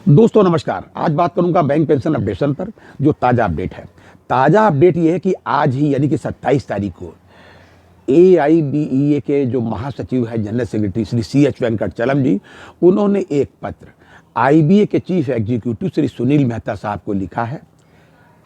दोस्तों नमस्कार। आज बात करूंगा बैंक पेंशन अपडेशन पर, जो ताज़ा अपडेट है। ताज़ा अपडेट ये है कि आज ही यानी कि 27 तारीख को AIBEA के जो महासचिव है, general secretary Shri CH Venkatachalam ji, उन्होंने एक पत्र IBA के चीफ एग्जीक्यूटिव श्री सुनील मेहता साहब को लिखा है।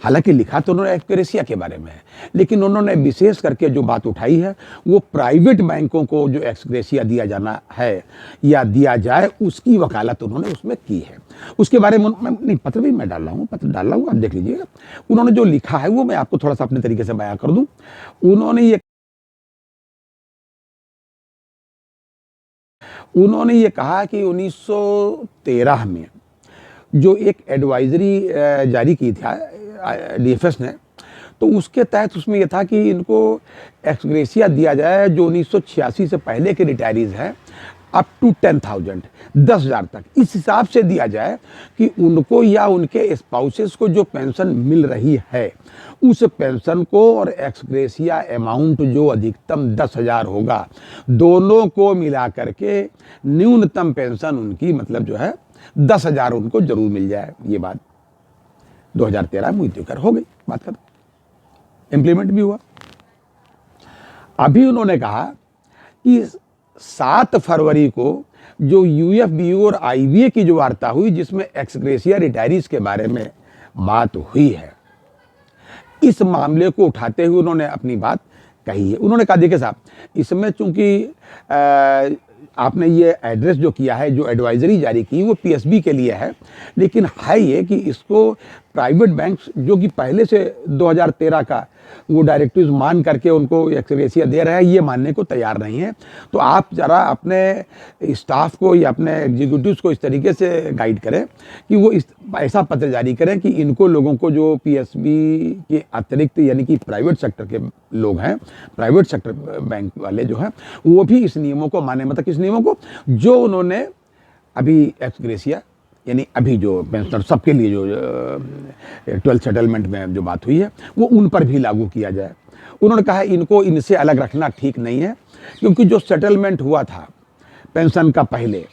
हालांकि लिखा तो उन्होंने एक्यूरेसिया के बारे में है, लेकिन उन्होंने विशेष करके जो बात उठाई है वो प्राइवेट बैंकों को जो एक्सग्रेसिया दिया जाना है या दिया जाए उसकी वकालत उन्होंने उसमें की है। उसके बारे में नहीं, पत्र भी मैं डाल रहा हूँ, आप देख लीजिएगा। उन्होंने जो लिखा है वो मैं आपको थोड़ा सा अपने तरीके से बयां कर दूं। उन्होंने ये कहा कि 1913 में जो एक एडवाइजरी जारी की थी DFS ने, तो उसके तहत उसमें यह था कि इनको एक्सग्रेसिया दिया जाए जो 1986 से पहले के रिटायरीज हैं, अप टू 10,000 तक इस हिसाब से दिया जाए कि उनको या उनके स्पाउसेस को जो पेंशन मिल रही है उस पेंशन को और एक्सग्रेसिया अमाउंट जो अधिकतम 10,000 होगा, दोनों को मिला करके न्यूनतम पेंशन उनकी मतलब जो है 10,000 उनको जरूर मिल जाए। ये बात 2013 में कर हो गई, बात कर इंप्लीमेंट भी हुआ। अभी उन्होंने कहा कि 7 फरवरी को जो UFBU और IBA की जो वार्ता हुई जिसमें एक्सग्रेसिया रिटायरीज के बारे में बात हुई है, इस मामले को उठाते हुए उन्होंने अपनी बात कही है। उन्होंने कहा देखिए साहब, इसमें चूंकि आपने ये एड्रेस जो किया है, जो एडवाइजरी जारी की वो PSB के लिए है, लेकिन है ये कि इसको प्राइवेट बैंक्स जो कि पहले से 2013 का वो डायरेक्टिव्स मान करके उनको एक्सग्रेसिया दे रहे हैं, ये मानने को तैयार नहीं है। तो आप ज़रा अपने स्टाफ को या अपने एग्जीक्यूटिव्स को इस तरीके से गाइड करें कि वो ऐसा पत्र जारी करें कि इनको लोगों को जो PSB के अतिरिक्त यानी कि प्राइवेट सेक्टर के लोग हैं, प्राइवेट सेक्टर बैंक वाले जो हैं, वो भी इस नियमों को माने। मतलब किस नियमों को? जो उन्होंने अभी एक्सग्रेसिया यानी अभी जो पेंशनर सबके लिए जो 12 सेटलमेंट में जो बात हुई है वो उन पर भी लागू किया जाए। उन्होंने कहा इनको इनसे अलग रखना ठीक नहीं है, क्योंकि जो सेटलमेंट हुआ था पेंशन का पहले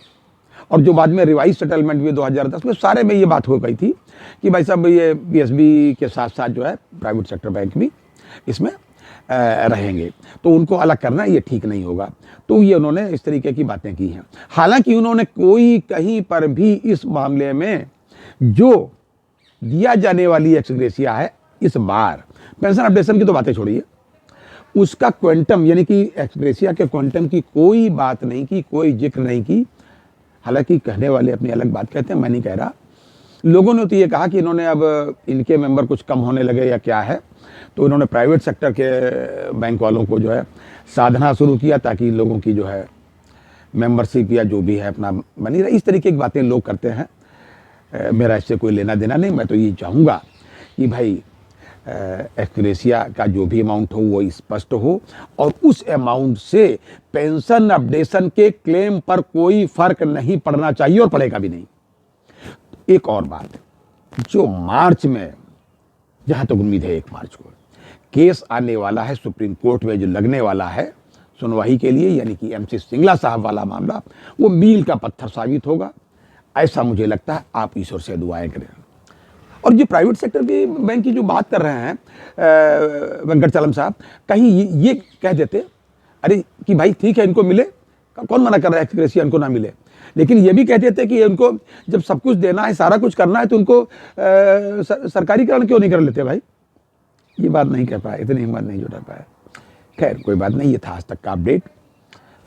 और जो बाद में रिवाइज सेटलमेंट हुए 2010 में, सारे में ये बात हो गई थी कि भाई साहब ये PSB के साथ साथ जो है प्राइवेट सेक्टर बैंक भी इसमें रहेंगे, तो उनको अलग करना ये ठीक नहीं होगा। तो ये उन्होंने इस तरीके की बातें की हैं। हालांकि उन्होंने कोई कहीं पर भी इस मामले में जो दिया जाने वाली एक्सग्रेसिया है इस बार, पेंशन अपडेशन की तो बातें छोड़िए, उसका क्वांटम यानी कि एक्सग्रेसिया के क्वांटम की कोई बात नहीं की, कोई जिक्र नहीं की। हालांकि कहने वाले अपनी अलग बात कहते हैं, मैं नहीं कह रहा। लोगों ने तो ये कहा कि इन्होंने अब इनके मेंबर कुछ कम होने लगे या क्या है, तो इन्होंने प्राइवेट सेक्टर के बैंक वालों को जो है साधना शुरू किया ताकि लोगों की जो है मेंबरशिप या जो भी है अपना बनी रहे। इस तरीके की बातें लोग करते हैं, मेरा इससे कोई लेना देना नहीं। मैं तो ये चाहूँगा कि भाई एक्सग्रेसिया का जो भी अमाउंट हो वो स्पष्ट हो और उस अमाउंट से पेंशन अपडेशन के क्लेम पर कोई फर्क नहीं पड़ना चाहिए और पड़ेगा भी नहीं। एक और बात, जो मार्च में, जहाँ तक उम्मीद है 1 मार्च को केस आने वाला है सुप्रीम कोर्ट में, जो लगने वाला है सुनवाई के लिए, यानी कि MC सिंगला साहब वाला मामला, वो मील का पत्थर साबित होगा, ऐसा मुझे लगता है। आप ईश्वर से दुआएं करें। और जो प्राइवेट सेक्टर की बैंक की जो बात कर रहे हैं वेंकटचलम साहब, कहीं ये कह देते अरे कि भाई ठीक है इनको मिले, कौन मना कर रहा है एक्सग्रेसिया इनको ना मिले, लेकिन ये भी कह देते कि उनको जब सब कुछ देना है, सारा कुछ करना है, तो उनको सरकारीकरण क्यों नहीं कर लेते भाई। ये बात नहीं कह पाए, इतनी हिम्मत नहीं जुटा पाए। खैर कोई बात नहीं, ये था आज तक का अपडेट।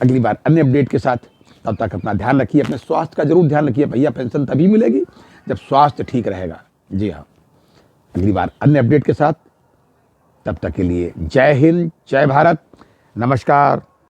अगली बार अन्य अपडेट के साथ, तब तक अपना ध्यान रखिए, अपने स्वास्थ्य का जरूर ध्यान रखिए। भैया पेंशन तभी मिलेगी जब स्वास्थ्य ठीक रहेगा। जी हाँ, अगली बार अन्य अपडेट के साथ, तब तक के लिए जय हिंद, जय भारत, नमस्कार।